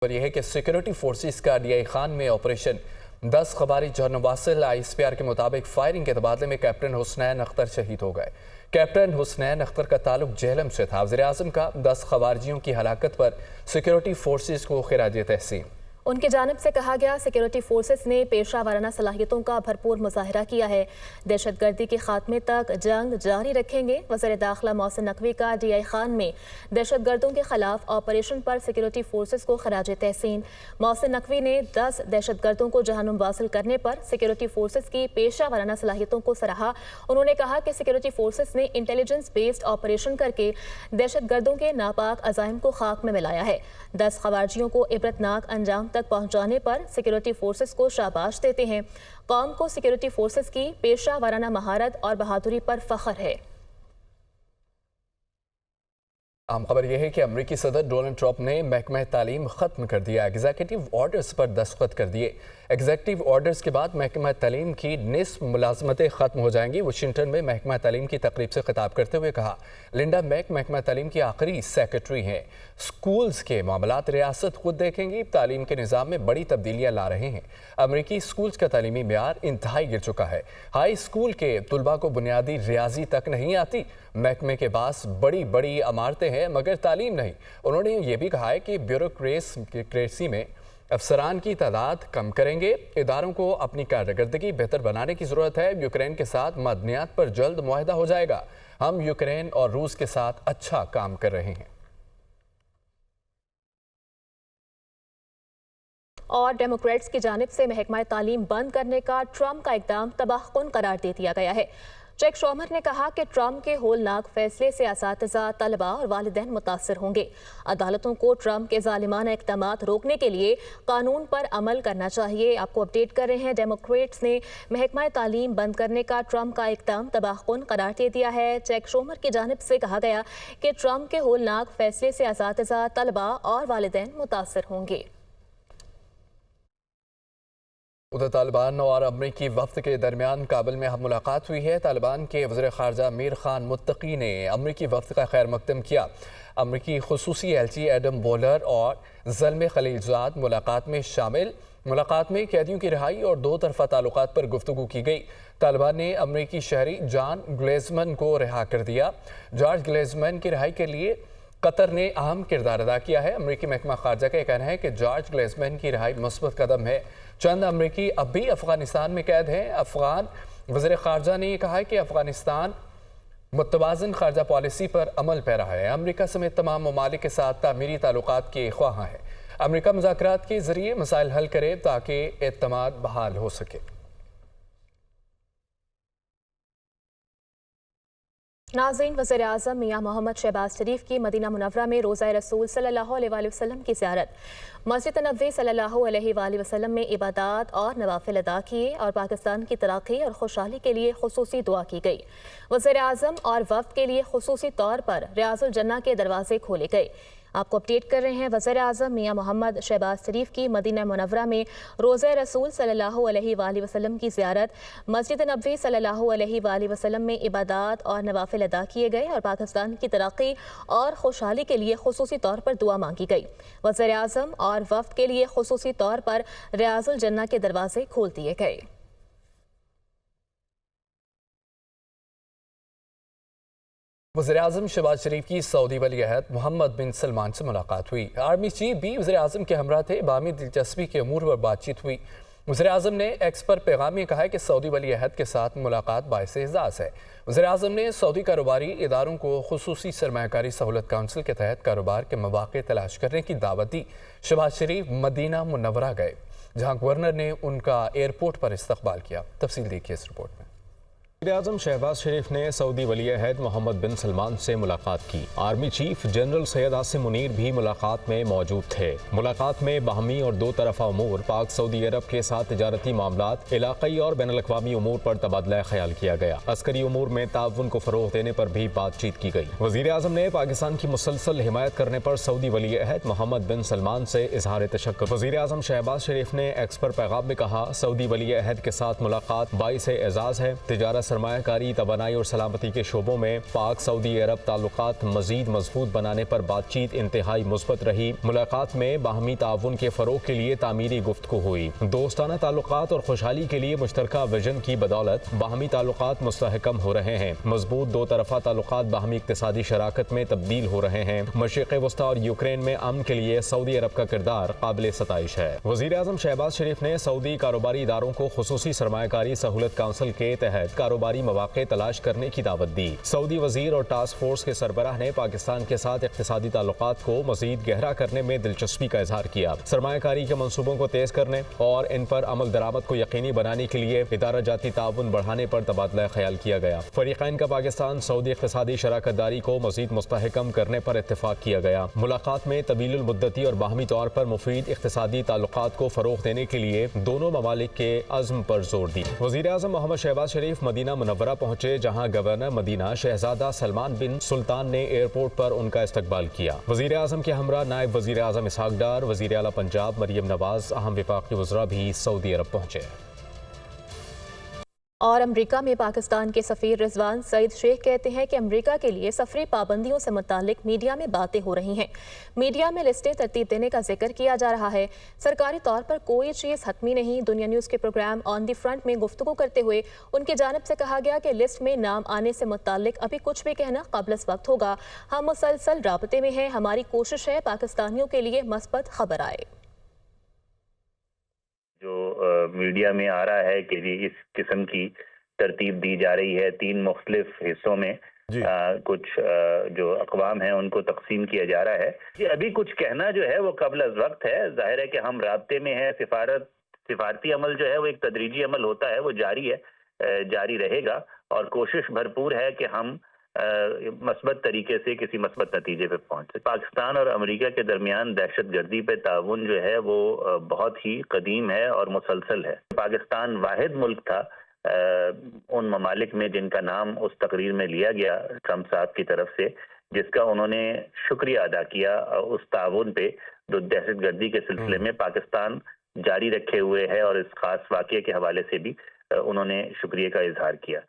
اور یہ ہے کہ سیکورٹی فورسز کا ڈی آئی خان میں آپریشن 10 خوارج اور نواصل ISPR کے مطابق فائرنگ کے تبادلے میں کیپٹن حسنین اختر شہید ہو گئے۔ کیپٹن حسنین اختر کا تعلق جہلم سے تھا۔ وزیر اعظم کا 10 خوارجیوں کی ہلاکت پر سیکورٹی فورسز کو خراج تحسین۔ ان کی جانب سے کہا گیا سیکورٹی فورسز نے پیشہ ورانہ صلاحیتوں کا بھرپور مظاہرہ کیا ہے، دہشت گردی کے خاتمے تک جنگ جاری رکھیں گے۔ وزیر داخلہ محسن نقوی کا ڈی آئی خان میں دہشت گردوں کے خلاف آپریشن پر سیکورٹی فورسز کو خراج تحسین۔ محسن نقوی نے 10 دہشت گردوں کو جہنم واصل کرنے پر سیکورٹی فورسز کی پیشہ ورانہ صلاحیتوں کو سراہا۔ انہوں نے کہا کہ سیکورٹی فورسز نے انٹیلیجنس بیسڈ آپریشن کر کے دہشت گردوں کے ناپاک عزائم کو خاک میں ملایا ہے۔ 10 خوارجیوں کو عبرتناک انجام تک پہنچانے پر سیکورٹی فورسز کو شاباش دیتے ہیں۔ قوم کو سیکورٹی فورسز کی پیشہ ورانہ مہارت اور بہادری پر فخر ہے۔ اہم خبر یہ ہے کہ امریکی صدر ڈونلڈ ٹرمپ نے محکمہ تعلیم ختم کر دیا۔ ایگزیکٹو آرڈرز پر دستخط کر دیے۔ ایگزیکٹو آرڈرز کے بعد محکمہ تعلیم کی نصف ملازمتیں ختم ہو جائیں گی۔ واشنگٹن میں محکمہ تعلیم کی تقریب سے خطاب کرتے ہوئے کہا، لنڈا میک محکمہ تعلیم کی آخری سیکرٹری ہیں۔ اسکولز کے معاملات ریاست خود دیکھیں گی۔ تعلیم کے نظام میں بڑی تبدیلیاں لا رہے ہیں۔ امریکی اسکولز کا تعلیمی معیار انتہائی گر چکا ہے۔ ہائی اسکول کے طلباء کو بنیادی ریاضی تک نہیں آتی۔ محکمے کے پاس بڑی بڑی عمارتیں ہیں مگر تعلیم نہیں۔ انہوں نے یہ بھی کہا ہے کہ بیوروکریسی میں افسران کی تعداد کم کریں گے۔ اداروں کو اپنی کارکردگی بہتر بنانے کی ضرورت ہے۔ یوکرین کے ساتھ معدنیات پر جلد معاہدہ ہو جائے گا۔ ہم یوکرین اور روس کے ساتھ اچھا کام کر رہے ہیں۔ اور ڈیموکریٹس کی جانب سے محکمہ تعلیم بند کرنے کا ٹرمپ کا اقدام تباہ کن قرار دے دیا گیا ہے۔ چیک شومر نے کہا کہ ٹرمپ کے ہولناک فیصلے سے اساتذہ، طلباء اور والدین متاثر ہوں گے۔ عدالتوں کو ٹرمپ کے ظالمانہ اقدامات روکنے کے لیے قانون پر عمل کرنا چاہیے۔ آپ کو اپڈیٹ کر رہے ہیں، ڈیموکریٹس نے محکمہ تعلیم بند کرنے کا ٹرمپ کا اقدام تباہ کن قرار دے دیا ہے۔ چیک شومر کی جانب سے کہا گیا کہ ٹرمپ کے ہولناک فیصلے سے اساتذہ، طلباء اور والدین متاثر ہوں گے۔ ادھر طالبان اور امریکی وفد کے درمیان کابل میں ہم ملاقات ہوئی ہے۔ طالبان کے وزیر خارجہ امیر خان متقی نے امریکی وفد کا خیر مقدم کیا۔ امریکی خصوصی ایلچی ایڈم بولر اور زلمے خلیلزاد ملاقات میں شامل۔ ملاقات میں قیدیوں کی رہائی اور دو طرفہ تعلقات پر گفتگو کی گئی۔ طالبان نے امریکی شہری جان گلیزمن کو رہا کر دیا۔ جارج گلیزمن کی رہائی کے لیے قطر نے اہم کردار ادا کیا ہے۔ امریکی محکمہ خارجہ کا یہ کہنا ہے کہ جارج گلیزمن کی رہائی مثبت قدم ہے۔ چند امریکی اب بھی افغانستان میں قید ہیں۔ افغان وزیر خارجہ نے یہ کہا ہے کہ افغانستان متوازن خارجہ پالیسی پر عمل پیرا ہے۔ امریکہ سمیت تمام ممالک کے ساتھ تعمیری تعلقات کے خواہاں ہے۔ امریکہ مذاکرات کے ذریعے مسائل حل کرے تاکہ اعتماد بحال ہو سکے۔ ناظرین، وزیر اعظم میاں محمد شہباز شریف کی مدینہ منورہ میں روضہ رسول صلی اللہ علیہ وآلہ وسلم کی زیارت۔ مسجد نبوی صلی اللہ علیہ وآلہ وسلم میں عبادات اور نوافل ادا کیے اور پاکستان کی ترقی اور خوشحالی کے لیے خصوصی دعا کی گئی۔ وزیر اعظم اور وفد کے لیے خصوصی طور پر ریاض الجنہ کے دروازے کھولے گئے۔ آپ کو اپڈیٹ کر رہے ہیں، وزیر اعظم میاں محمد شہباز شریف کی مدینہ منورہ میں روضہ رسول صلی اللہ علیہ وآلہ وسلم کی زیارت۔ مسجد نبوی صلی اللہ علیہ وآلہ وسلم میں عبادات اور نوافل ادا کیے گئے اور پاکستان کی ترقی اور خوشحالی کے لیے خصوصی طور پر دعا مانگی گئی۔ وزیر اعظم اور وفد کے لیے خصوصی طور پر ریاض الجنہ کے دروازے کھول دیے گئے۔ وزیر اعظم شہباز شریف کی سعودی ولی عہد محمد بن سلمان سے ملاقات ہوئی۔ آرمی چیف بھی وزیر اعظم کے ہمراہ تھے۔ باہمی دلچسپی کے امور پر بات چیت ہوئی۔ وزیر اعظم نے ایکس پر پیغام میں کہا ہے کہ سعودی ولی عہد کے ساتھ ملاقات باعث اعزاز ہے۔ وزیر اعظم نے سعودی کاروباری اداروں کو خصوصی سرمایہ کاری سہولت کونسل کے تحت کاروبار کے مواقع تلاش کرنے کی دعوت دی۔ شہباز شریف مدینہ منورہ گئے جہاں گورنر نے ان کا ایئرپورٹ پر استقبال کیا۔ تفصیل دیکھیے اس رپورٹ میں۔ وزیر اعظم شہباز شریف نے سعودی ولی عہد محمد بن سلمان سے ملاقات کی۔ Army chief general Syed Asim Munir بھی ملاقات میں موجود تھے۔ ملاقات میں باہمی اور دو طرفہ امور، پاک سعودی عرب کے ساتھ تجارتی معاملات، علاقائی اور بین الاقوامی امور پر تبادلہ خیال کیا گیا۔ عسکری امور میں تعاون کو فروغ دینے پر بھی بات چیت کی گئی۔ وزیر اعظم نے پاکستان کی مسلسل حمایت کرنے پر سعودی ولی عہد محمد بن سلمان سے اظہار تشکر۔ وزیر اعظم شہباز شریف نے ایکس پر پیغام میں کہا، سعودی ولی عہد کے ساتھ ملاقات باعث اعزاز ہے۔ تجارت سرمایہ کاری، توانائی اور سلامتی کے شعبوں میں پاک سعودی عرب تعلقات مزید مضبوط بنانے پر بات چیت انتہائی مثبت رہی۔ ملاقات میں باہمی تعاون کے فروغ کے لیے تعمیری گفتگو ہوئی۔ دوستانہ تعلقات اور خوشحالی کے لیے مشترکہ ویژن کی بدولت باہمی تعلقات مستحکم ہو رہے ہیں۔ مضبوط دو طرفہ تعلقات باہمی اقتصادی شراکت میں تبدیل ہو رہے ہیں۔ مشرق وسطیٰ اور یوکرین میں امن کے لیے سعودی عرب کا کردار قابل ستائش ہے۔ وزیر اعظم شہباز شریف نے سعودی کاروباری اداروں کو خصوصی سرمایہ کاری سہولت کونسل کے تحت کاروباری مواقع تلاش کرنے کی دعوت دی۔ سعودی وزیر اور ٹاسک فورس کے سربراہ نے پاکستان کے ساتھ اقتصادی تعلقات کو مزید گہرا کرنے میں دلچسپی کا اظہار کیا۔ سرمایہ کاری کے منصوبوں کو تیز کرنے اور ان پر عمل درآمد کو یقینی بنانے کے لیے ادارہ جاتی تعاون بڑھانے پر تبادلہ خیال کیا گیا۔ فریقین کا پاکستان سعودی اقتصادی شراکت داری کو مزید مستحکم کرنے پر اتفاق کیا گیا۔ ملاقات میں طویل المدتی اور باہمی طور پر مفید اقتصادی تعلقات کو فروغ دینے کے لیے دونوں ممالک کے عزم پر زور دی۔ وزیر اعظم محمد شہباز شریف مدینہ منورہ پہنچے، جہاں گورنر مدینہ شہزادہ سلمان بن سلطان نے ایئرپورٹ پر ان کا استقبال کیا۔ وزیر اعظم کے ہمراہ نائب وزیر اعظم اسحاق ڈار، وزیر اعلیٰ پنجاب مریم نواز، اہم وفاقی وزراء بھی سعودی عرب پہنچے۔ اور امریکہ میں پاکستان کے سفیر رضوان سعید شیخ کہتے ہیں کہ امریکہ کے لیے سفری پابندیوں سے متعلق میڈیا میں باتیں ہو رہی ہیں۔ میڈیا میں لسٹیں ترتیب دینے کا ذکر کیا جا رہا ہے۔ سرکاری طور پر کوئی چیز حتمی نہیں۔ دنیا نیوز کے پروگرام آن دی فرنٹ میں گفتگو کرتے ہوئے ان کی جانب سے کہا گیا کہ لسٹ میں نام آنے سے متعلق ابھی کچھ بھی کہنا قبل از وقت ہوگا۔ ہم مسلسل رابطے میں ہیں۔ ہماری کوشش ہے پاکستانیوں کے لیے مثبت خبر آئے۔ جو میڈیا میں آ رہا ہے کہ اس قسم کی ترتیب دی جا رہی ہے 3 مختلف حصوں میں کچھ جو اقوام ہیں ان کو تقسیم کیا جا رہا ہے۔ ابھی کچھ کہنا جو ہے وہ قبل از وقت ہے۔ ظاہر ہے کہ ہم رابطے میں ہیں۔ سفارتی عمل جو ہے وہ ایک تدریجی عمل ہوتا ہے، وہ جاری ہے، جاری رہے گا، اور کوشش بھرپور ہے کہ ہم مثبت طریقے سے کسی مثبت نتیجے پہ پہنچے۔ پاکستان اور امریکہ کے درمیان دہشت گردی پہ تعاون جو ہے وہ بہت ہی قدیم ہے اور مسلسل ہے۔ پاکستان واحد ملک تھا ان ممالک میں جن کا نام اس تقریر میں لیا گیا ٹرمپ صاحب کی طرف سے، جس کا انہوں نے شکریہ ادا کیا اس تعاون پہ جو دہشت گردی کے سلسلے میں پاکستان جاری رکھے ہوئے ہے، اور اس خاص واقعے کے حوالے سے بھی انہوں نے شکریہ کا اظہار کیا۔